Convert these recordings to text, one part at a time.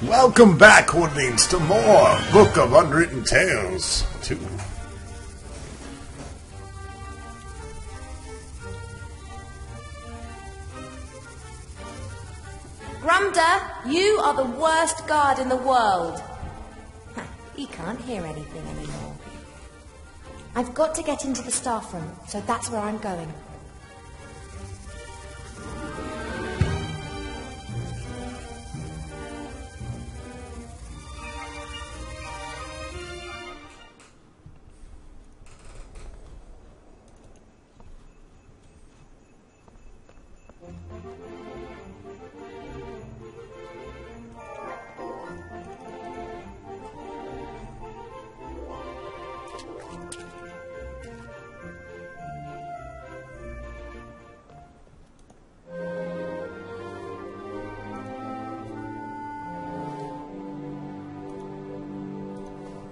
Welcome back, Woodlings, to more Book of Unwritten Tales 2. Grumda, you are the worst guard in the world. He can't hear anything anymore. I've got to get into the staff room, so that's where I'm going.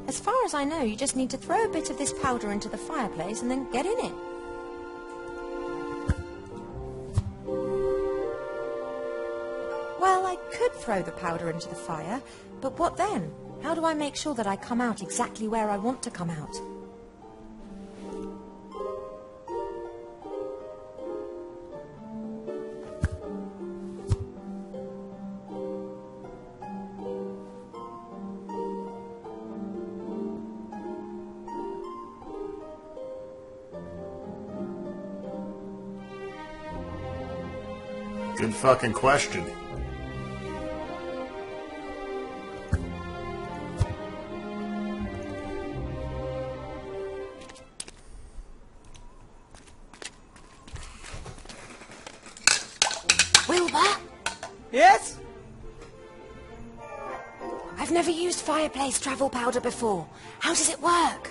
As far as I know, you just need to throw a bit of this powder into the fireplace and then get in it. Well, I could throw the powder into the fire, but what then? How do I make sure that I come out exactly where I want to come out? Good fucking question. Wilbur? Yes? I've never used fireplace travel powder before. How does it work?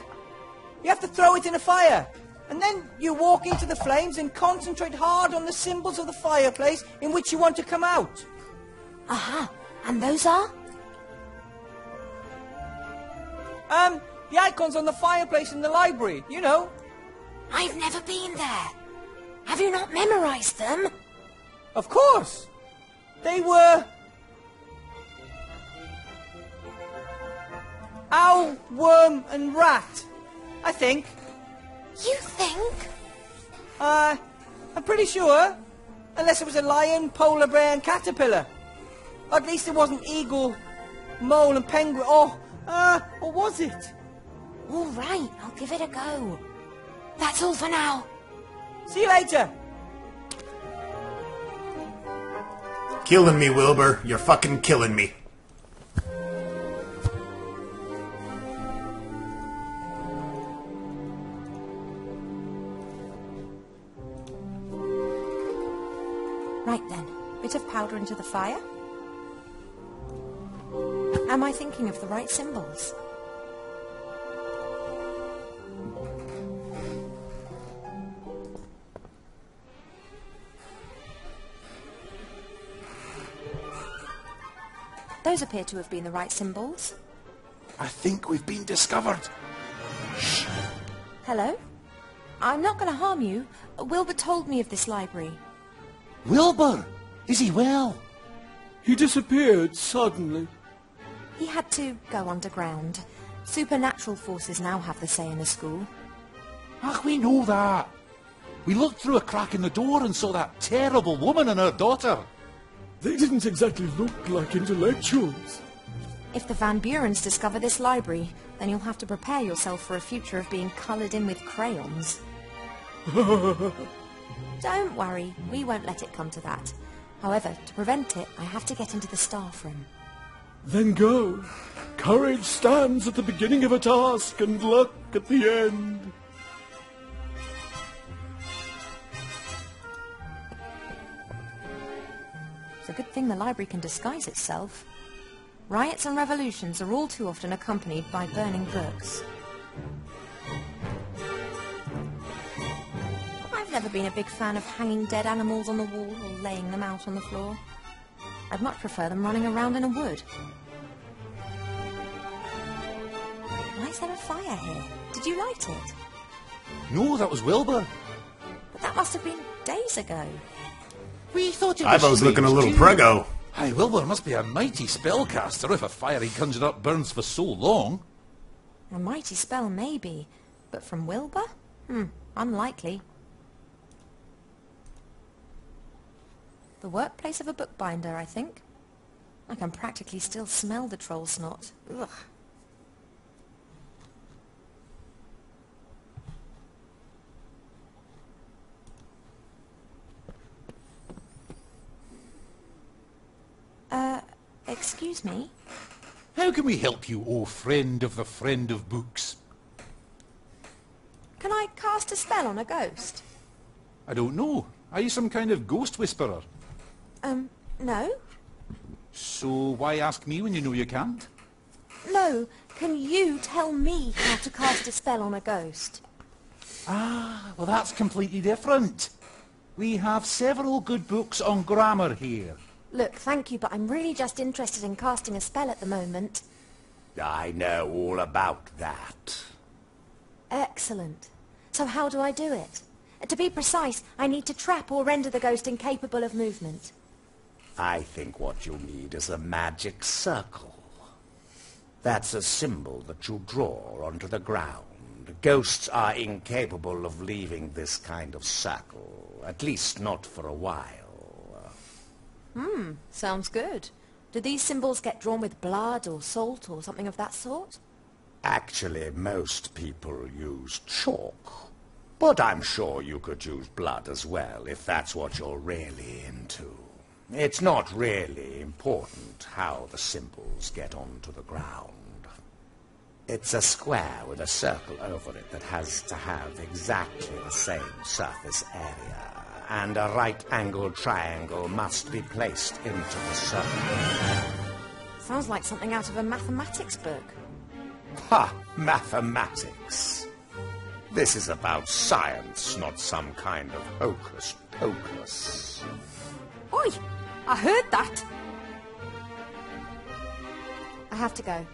You have to throw it in a fire. And then you walk into the flames and concentrate hard on the symbols of the fireplace in which you want to come out. Aha. And those are? The icons on the fireplace in the library, you know. I've never been there. Have you not memorized them? Of course. They were... owl, worm and rat, I think. You think? I'm pretty sure. Unless it was a lion, polar bear and caterpillar. At least it wasn't eagle, mole and penguin. Or was it? All right, I'll give it a go. That's all for now. See you later. Killing me, Wilbur. You're fucking killing me. Right then, bit of powder into the fire. Am I thinking of the right symbols? Those appear to have been the right symbols. I think we've been discovered. Shh. Hello? I'm not going to harm you. Wilbur told me of this library. Wilbur? Is he well? He disappeared suddenly. He had to go underground. Supernatural forces now have the say in the school. Ach, we know that. We looked through a crack in the door and saw that terrible woman and her daughter. They didn't exactly look like intellectuals. If the Van Burens discover this library, then you'll have to prepare yourself for a future of being coloured in with crayons. Don't worry, we won't let it come to that. However, to prevent it, I have to get into the staff room. Then go. Courage stands at the beginning of a task and luck at the end. It's a good thing the library can disguise itself. Riots and revolutions are all too often accompanied by burning books. I've never been a big fan of hanging dead animals on the wall or laying them out on the floor. I'd much prefer them running around in a wood. Why is there a fire here? Did you light it? No, that was Wilbur. But that must have been days ago. We thought it I was looking a little too. prego. Aye, Wilbur must be a mighty spellcaster if a fire he conjured up burns for so long. A mighty spell, maybe. But from Wilbur? Unlikely. The workplace of a bookbinder, I think. I can practically still smell the troll snot. Ugh. Excuse me? How can we help you, O friend of the friend of books? Can I cast a spell on a ghost? I don't know. Are you some kind of ghost whisperer? No? So why ask me when you know you can't? No. Can you tell me how to cast a spell on a ghost? Ah, well that's completely different. We have several good books on grammar here. Look, thank you, but I'm really just interested in casting a spell at the moment. I know all about that. Excellent. So how do I do it? To be precise, I need to trap or render the ghost incapable of movement. I think what you need is a magic circle. That's a symbol that you draw onto the ground. Ghosts are incapable of leaving this kind of circle, at least not for a while. Sounds good. Do these symbols get drawn with blood or salt or something of that sort? Actually, most people use chalk. But I'm sure you could use blood as well, if that's what you're really into. It's not really important how the symbols get onto the ground. It's a square with a circle over it that has to have exactly the same surface area. And a right-angled triangle must be placed into the circle. Sounds like something out of a mathematics book. Ha! Mathematics. This is about science, not some kind of hocus-pocus. Oi! I heard that! I have to go.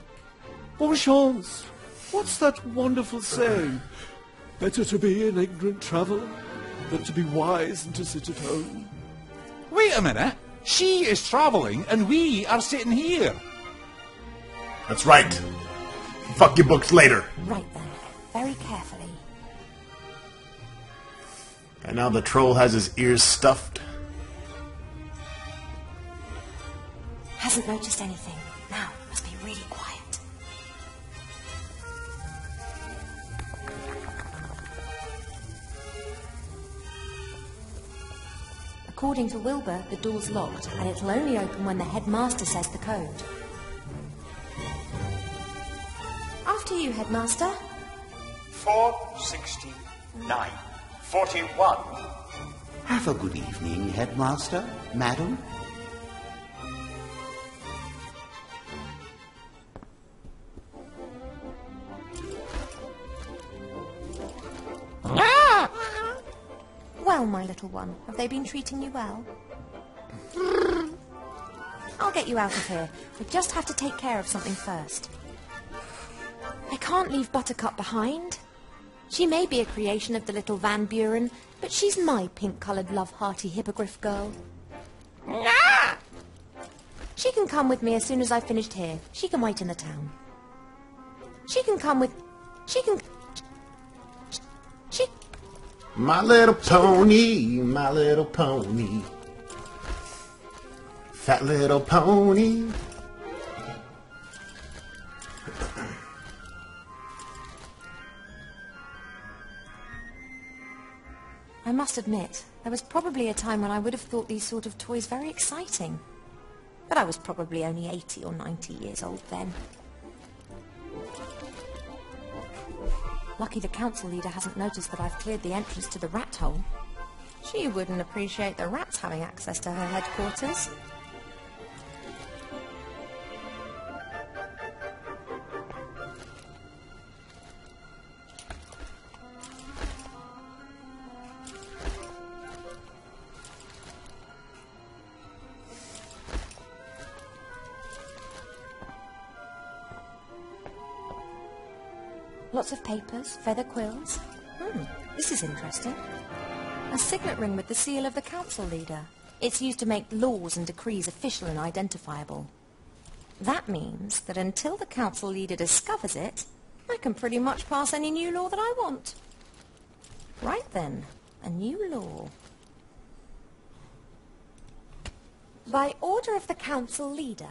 Horchance, what's that wonderful saying? Better to be an ignorant traveller than to be wise and to sit at home. Wait a minute. She is travelling and we are sitting here. That's right. Fuck your books later. Right then. Very carefully. And now the troll has his ears stuffed. Hasn't noticed anything. Now, must be really quiet. According to Wilbur, the door's locked, and it'll only open when the headmaster says the code. After you, headmaster. 469. 41. Have a good evening, headmaster, madam. Well, my little one, have they been treating you well? I'll get you out of here. I just have to take care of something first. I can't leave Buttercup behind. She may be a creation of the little Van Buren, but she's my pink-coloured, love-hearty hippogriff girl. She can come with me as soon as I've finished here. She can wait in the town. She can come with... She... My little pony, my little pony. Fat little pony. I must admit, there was probably a time when I would have thought these sort of toys very exciting. But I was probably only 80 or 90 years old then. Lucky the council leader hasn't noticed that I've cleared the entrance to the rat hole. She wouldn't appreciate the rats having access to her headquarters. Lots of papers, feather quills. This is interesting. A signet ring with the seal of the council leader. It's used to make laws and decrees official and identifiable. That means that until the council leader discovers it, I can pretty much pass any new law that I want. Right then, a new law. By order of the council leader,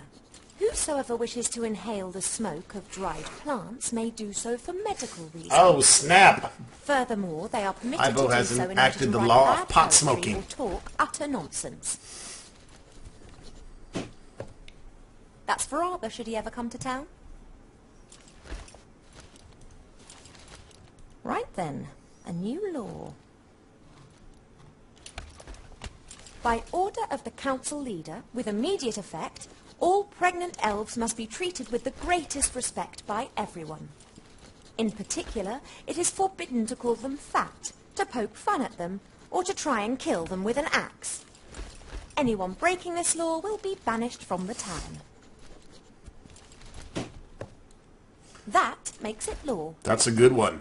whosoever wishes to inhale the smoke of dried plants may do so for medical reasons. Oh, snap! Furthermore, they are permitted Ivo to do has so in order enacted to the write law of bad pot poetry smoking. or talk utter nonsense. That's for Arbor, should he ever come to town. Right then, a new law. By order of the council leader, with immediate effect, all pregnant elves must be treated with the greatest respect by everyone. In particular, it is forbidden to call them fat, to poke fun at them, or to try and kill them with an axe. Anyone breaking this law will be banished from the town. That makes it law. That's a good one.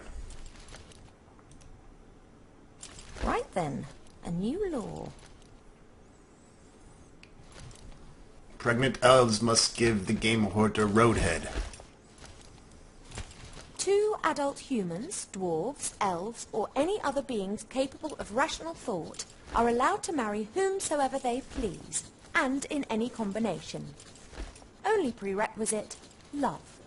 Right then, a new law. Pregnant elves must give the game hoarder roadhead. 2 adult humans, dwarves, elves, or any other beings capable of rational thought are allowed to marry whomsoever they please, and in any combination. Only prerequisite, love.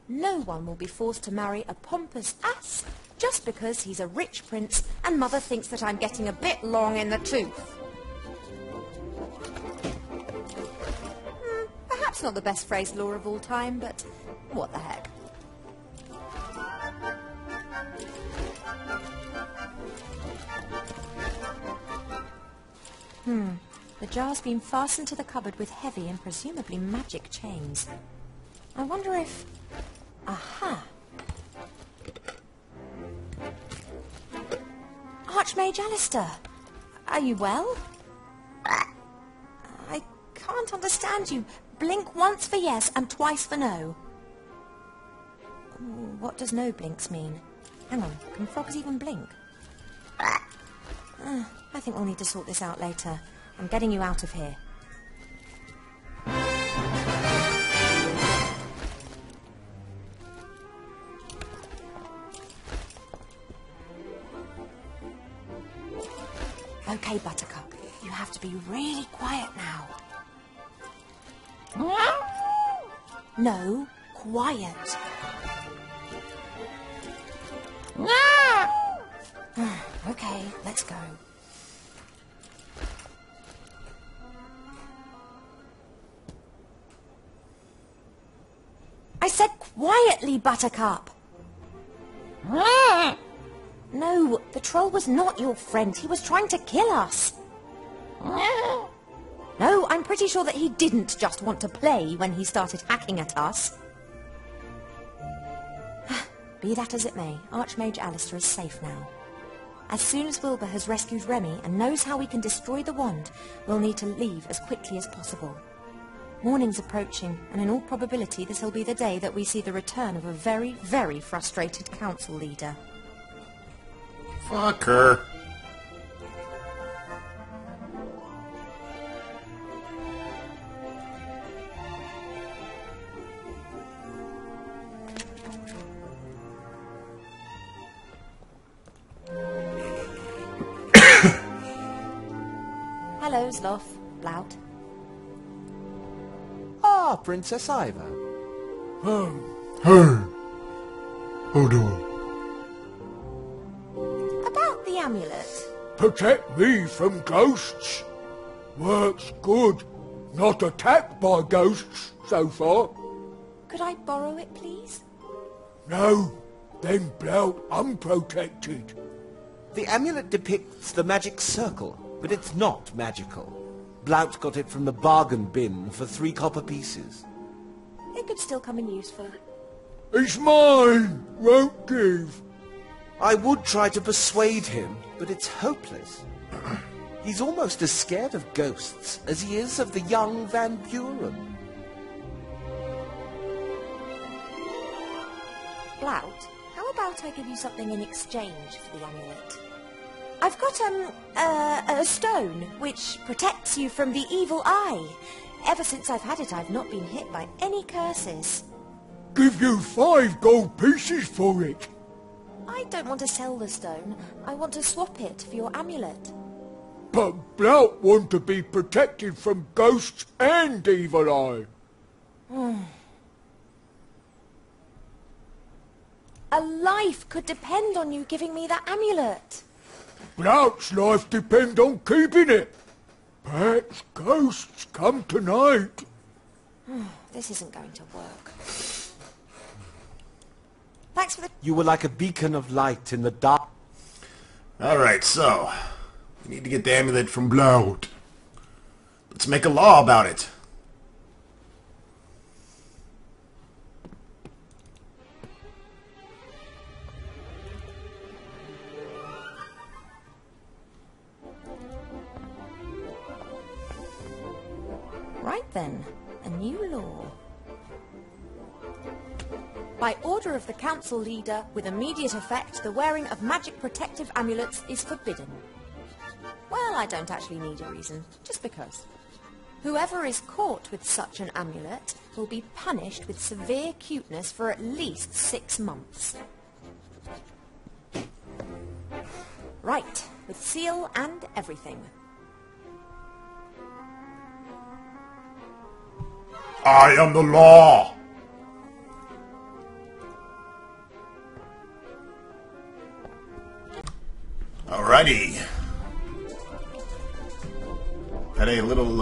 No one will be forced to marry a pompous ass just because he's a rich prince and mother thinks that I'm getting a bit long in the tooth. Perhaps not the best phrased law of all time, but what the heck. The jar's been fastened to the cupboard with heavy and presumably magic chains. I wonder if... Aha! Archmage Alistair! Are you well? I can't understand you. Blink once for yes and twice for no. What does no blinks mean? Hang on, can frogs even blink? I think we'll need to sort this out later. I'm getting you out of here. Okay, Buttercup, you have to be really quiet now. No, quiet. Okay, let's go. I said quietly, Buttercup. No, the troll was not your friend. He was trying to kill us. No, I'm pretty sure that he didn't just want to play when he started hacking at us. Be that as it may, Archmage Alistair is safe now. As soon as Wilbur has rescued Remy and knows how we can destroy the wand, we'll need to leave as quickly as possible. Morning's approaching, and in all probability this will be the day that we see the return of a very, very frustrated council leader. Fuck her. Hello, Sloth. Blout. Ah, Princess Iva. Hey. Hold on. About the amulet. Protect me from ghosts. Works good. Not attacked by ghosts so far. Could I borrow it, please? No. Then Blout unprotected. The amulet depicts the magic circle, but it's not magical. Blout got it from the bargain bin for 3 copper pieces. It could still come in useful. It's mine. Won't give. I would try to persuade him, but it's hopeless. He's almost as scared of ghosts as he is of the young Van Buren. Blout, how about I give you something in exchange for the amulet? I've got, a stone which protects you from the evil eye. Ever since I've had it, I've not been hit by any curses. Give you 5 gold pieces for it. I don't want to sell the stone. I want to swap it for your amulet. But Blout want to be protected from ghosts and evil eye. A life could depend on you giving me that amulet. Blout's life depends on keeping it. Perhaps ghosts come tonight. This isn't going to work. Thanks for the... You were like a beacon of light in the dark. Alright, so we need to get the amulet from Blout. Let's make a law about it. Right then, a new law. By order of the council leader, with immediate effect, the wearing of magic protective amulets is forbidden. Well, I don't actually need a reason, just because. Whoever is caught with such an amulet will be punished with severe cuteness for at least 6 months. Right, with seal and everything. I am the law! Alrighty. Had a little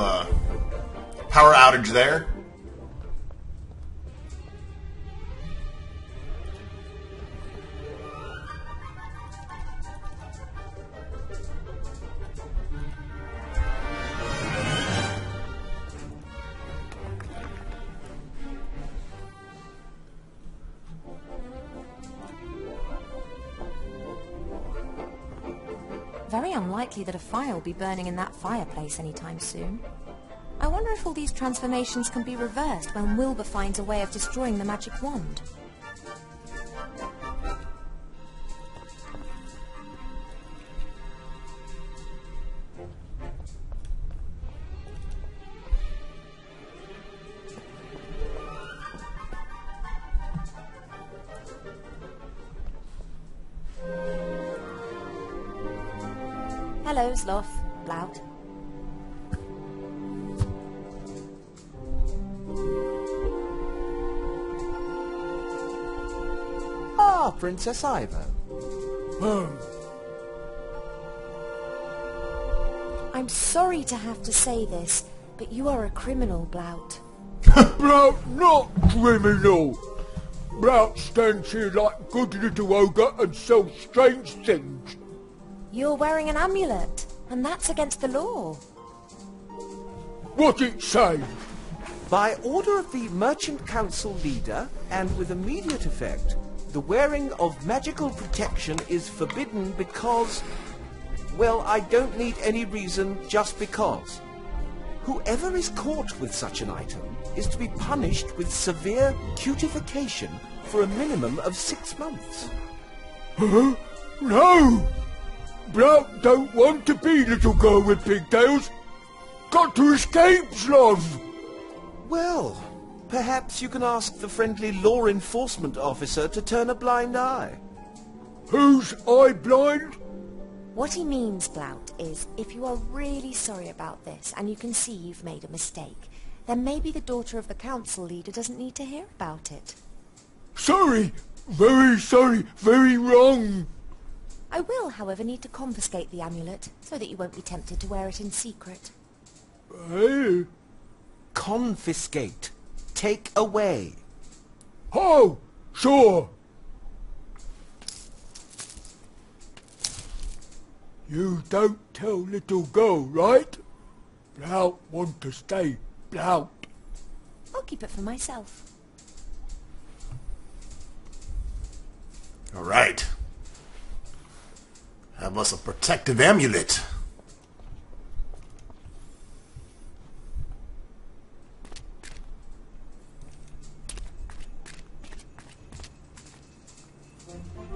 power outage there. Very unlikely that a fire will be burning in that fireplace anytime soon. I wonder if all these transformations can be reversed when Wilbur finds a way of destroying the magic wand. Hello, Sloth. Blout. Ah, Princess Ivo. I'm sorry to have to say this, but you are a criminal, Blout. Blout not criminal. Blout stands here like a good little ogre and sells strange things. You're wearing an amulet, and that's against the law. What it say? By order of the Merchant Council leader, and with immediate effect, the wearing of magical protection is forbidden because... well, I don't need any reason, just because. Whoever is caught with such an item is to be punished with severe cutification for a minimum of 6 months. Huh? No! Blout don't want to be little girl with pigtails. Got to escape, Sloth. Well, perhaps you can ask the friendly law enforcement officer to turn a blind eye. Who's eye blind? What he means, Blout, is if you are really sorry about this and you can see you've made a mistake, then maybe the daughter of the council leader doesn't need to hear about it. Sorry, very wrong. I will, however, need to confiscate the amulet so that you won't be tempted to wear it in secret. Confiscate. Take away. Oh, sure. You don't tell little girl, right? Blout want to stay Blout. I'll keep it for myself. Alright. Have us a protective amulet.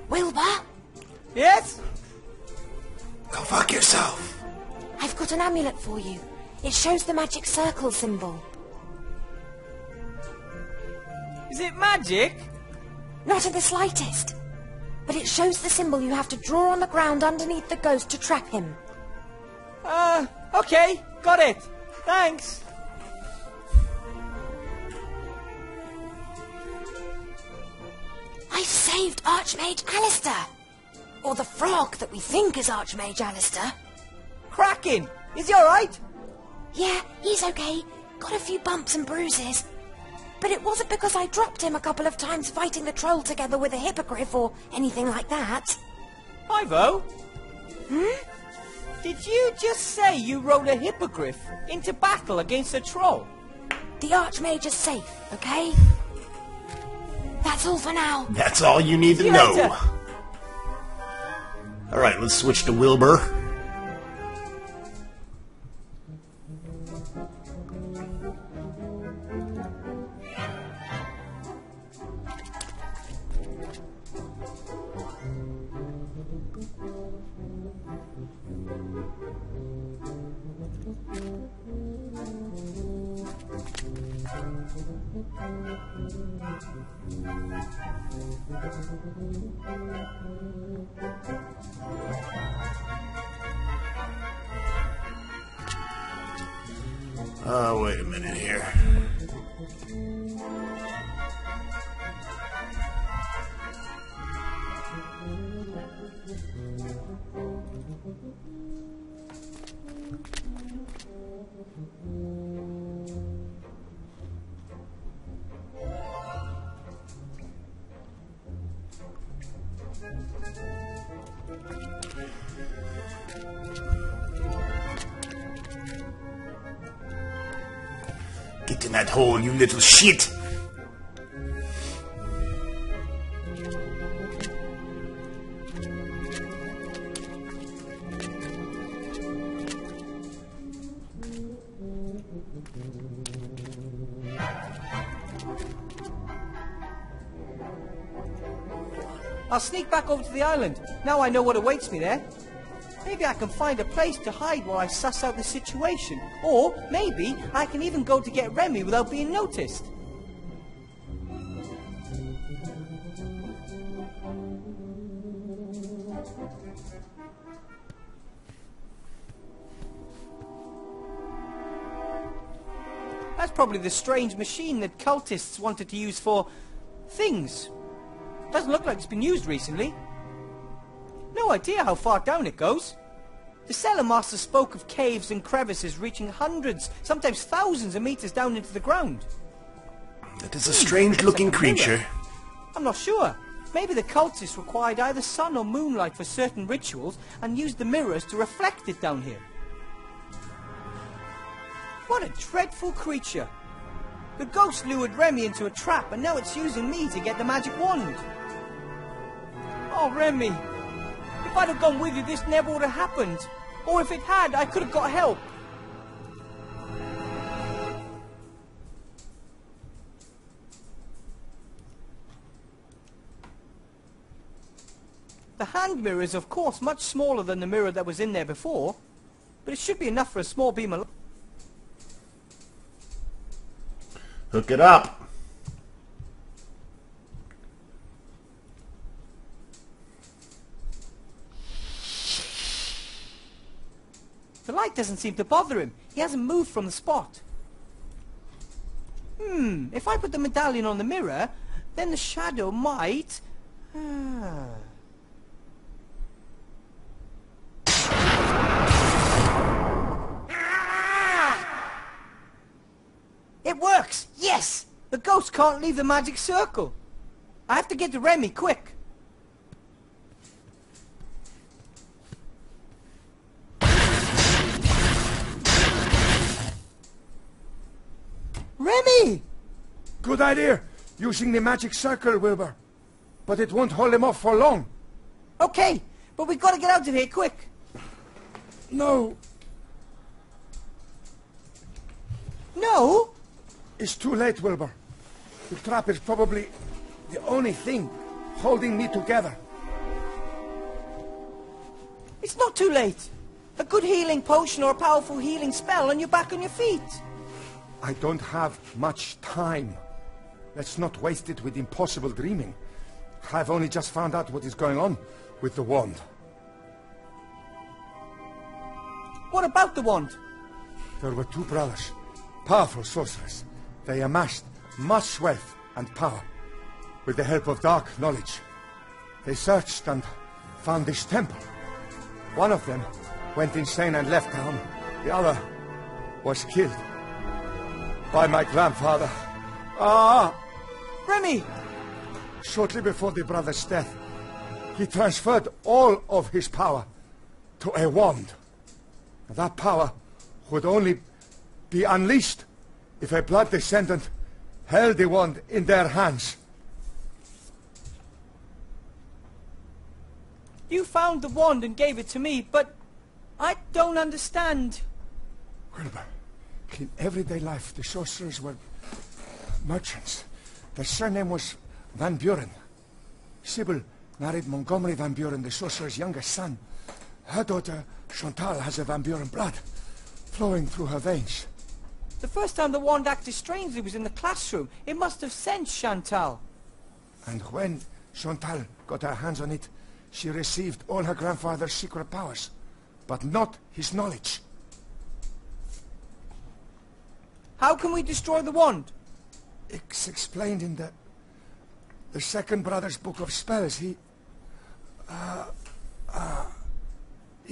Wilbur? Yes? Go fuck yourself. I've got an amulet for you. It shows the magic circle symbol. Is it magic? Not in the slightest. But it shows the symbol you have to draw on the ground underneath the ghost to trap him. Okay, got it. Thanks. I've saved Archmage Alistair. Or the frog that we think is Archmage Alistair. Cracking! Is he alright? Yeah, he's okay. Got a few bumps and bruises. But it wasn't because I dropped him a couple of times fighting the troll together with a hippogriff or anything like that. Ivo? Did you just say you rode a hippogriff into battle against a troll? The Archmage is safe, okay? That's all for now. That's all you need to See you know. later. Alright, let's switch to Wilbur. Wait a minute here. Get in that hole, you little shit! I'll sneak back over to the island. Now I know what awaits me there. Maybe I can find a place to hide while I suss out the situation. Or maybe I can even go to get Remy without being noticed. That's probably the strange machine that cultists wanted to use for things. Doesn't look like it's been used recently. No idea how far down it goes. The cellar master spoke of caves and crevices reaching hundreds, sometimes thousands of meters down into the ground. That is a strange-looking creature. I'm not sure. Maybe the cultists required either sun or moonlight for certain rituals and used the mirrors to reflect it down here. What a dreadful creature. The ghost lured Remy into a trap and now it's using me to get the magic wand. Oh, Remy. If I'd have gone with you, this never would have happened. Or if it had, I could have got help. The hand mirror is, of course, much smaller than the mirror that was in there before. But it should be enough for a small beam of light. Hook it up. The light doesn't seem to bother him. He hasn't moved from the spot. If I put the medallion on the mirror, then the shadow might... It works! Yes! The ghost can't leave the magic circle. I have to get to Remy, quick. Remy! Good idea, using the magic circle, Wilbur. But it won't hold him off for long. Okay, but we've got to get out of here, quick. No, No? it's too late, Wilbur. The trap is probably the only thing holding me together. It's not too late. A good healing potion or a powerful healing spell and you're back on your feet. I don't have much time. Let's not waste it with impossible dreaming. I've only just found out what is going on with the wand. What about the wand? There were two brothers, powerful sorcerers. They amassed much wealth and power with the help of dark knowledge. They searched and found this temple. One of them went insane and left town. The other was killed by my grandfather. Remy! Shortly before the brother's death, he transferred all of his power to a wand. That power would only be unleashed if a blood descendant held the wand in their hands. You found the wand and gave it to me, but I don't understand. Wilbur, in everyday life, the sorcerers were merchants. Their surname was Van Buren. Sybil married Montgomery Van Buren, the sorcerer's youngest son. Her daughter, Chantal, has a Van Buren blood flowing through her veins. The first time the wand acted strangely was in the classroom. It must have sensed Chantal. And when Chantal got her hands on it, she received all her grandfather's secret powers, but not his knowledge. How can we destroy the wand? It's explained in the second brother's book of spells. He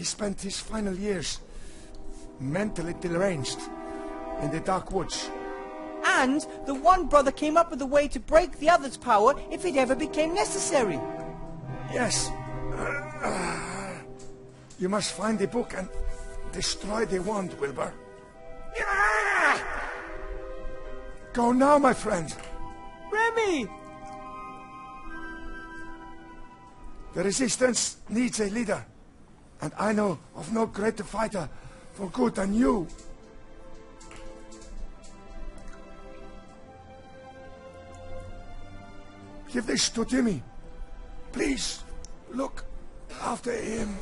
spent his final years mentally deranged in the dark woods. And the one brother came up with a way to break the other's power if it ever became necessary. Yes. You must find the book and destroy the wand, Wilbur. Go now, my friend. Remy! The resistance needs a leader, and I know of no greater fighter for good than you. Give this to Timmy. Please, look after him.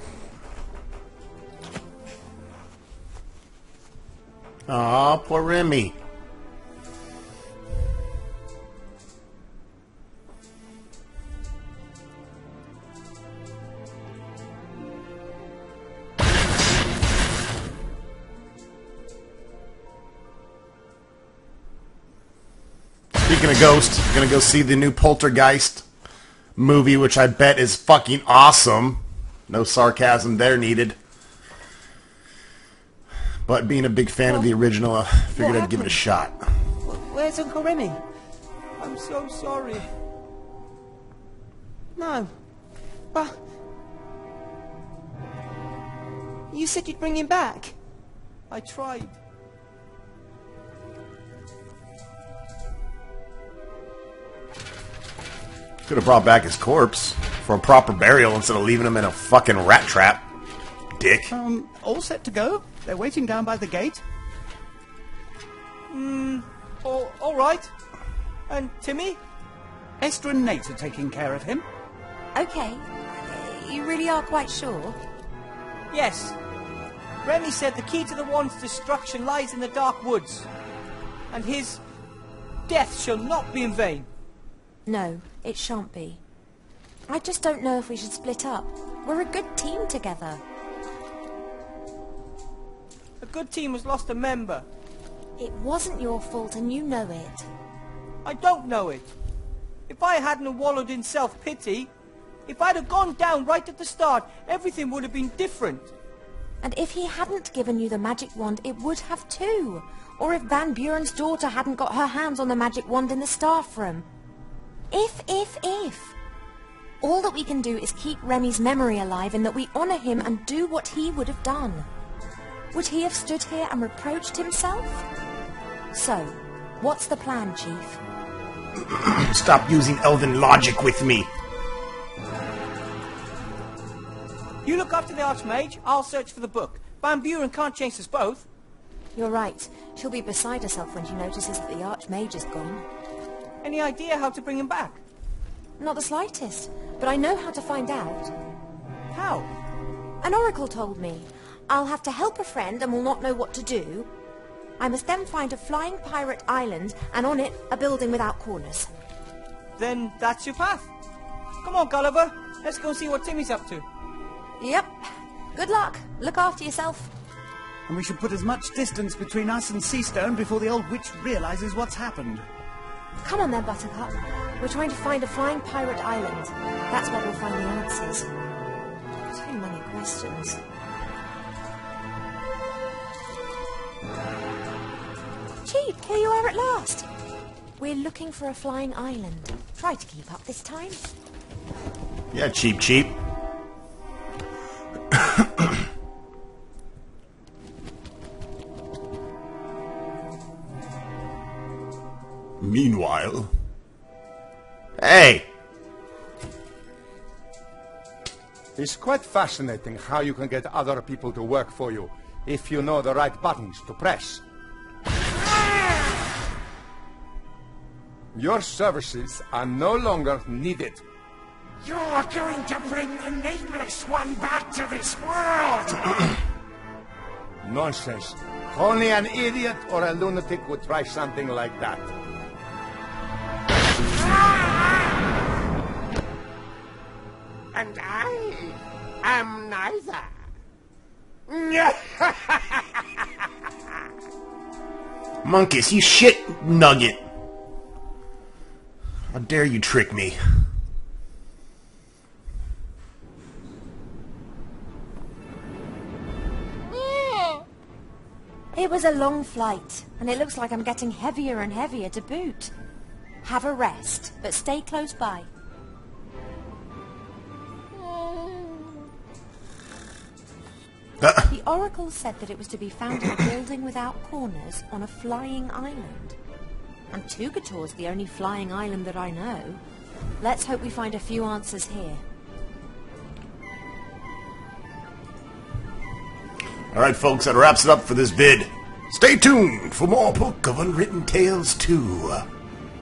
Aw, poor Remy. Speaking of ghosts, I'm gonna go see the new Poltergeist movie, which I bet is fucking awesome. No sarcasm there needed. But being a big fan of the original, I figured I'd give it a shot. Where's Uncle Remy? I'm so sorry. No. But... you said you'd bring him back. I tried. Could have brought back his corpse for a proper burial instead of leaving him in a fucking rat trap. Dick. All set to go? They're waiting down by the gate. All right. And Timmy? Esther and Nate are taking care of him. Okay. You really are quite sure? Yes. Remy said the key to the wand's destruction lies in the dark woods. And his death shall not be in vain. No, it shan't be. I just don't know if we should split up. We're a good team together. A good team has lost a member. It wasn't your fault and you know it. I don't know it. If I hadn't wallowed in self-pity, if I'd have gone down right at the start, everything would have been different. And if he hadn't given you the magic wand, it would have too. Or if Van Buren's daughter hadn't got her hands on the magic wand in the staff room. If. All that we can do is keep Remy's memory alive in that we honour him and do what he would have done. Would he have stood here and reproached himself? So, what's the plan, Chief? Stop using elven logic with me. You look after the Archmage, I'll search for the book. Van Buren can't chase us both. You're right. She'll be beside herself when she notices that the Archmage is gone. Any idea how to bring him back? Not the slightest, but I know how to find out. How? An oracle told me. I'll have to help a friend and will not know what to do. I must then find a flying pirate island, and on it, a building without corners. Then that's your path. Come on, Gulliver. Let's go and see what Timmy's up to. Yep. Good luck. Look after yourself. And we should put as much distance between us and Seastone before the old witch realises what's happened. Come on then, Buttercup. We're trying to find a flying pirate island. That's where we'll find the answers. Too many questions. Cheap, here you are at last. We're looking for a flying island. Try to keep up this time. Yeah, cheap, cheap. Meanwhile... Hey! It's quite fascinating how you can get other people to work for you if you know the right buttons to press. Your services are no longer needed. You're going to bring the Nameless One back to this world! Nonsense. Only an idiot or a lunatic would try something like that. And I am neither. Monkus, you shit nugget. How dare you trick me? It was a long flight, and it looks like I'm getting heavier and heavier to boot. Have a rest, but stay close by. The oracle said that it was to be found in a building without corners on a flying island. And Tugator's the only flying island that I know. Let's hope we find a few answers here. Alright folks, that wraps it up for this vid. Stay tuned for more Book of Unwritten Tales 2.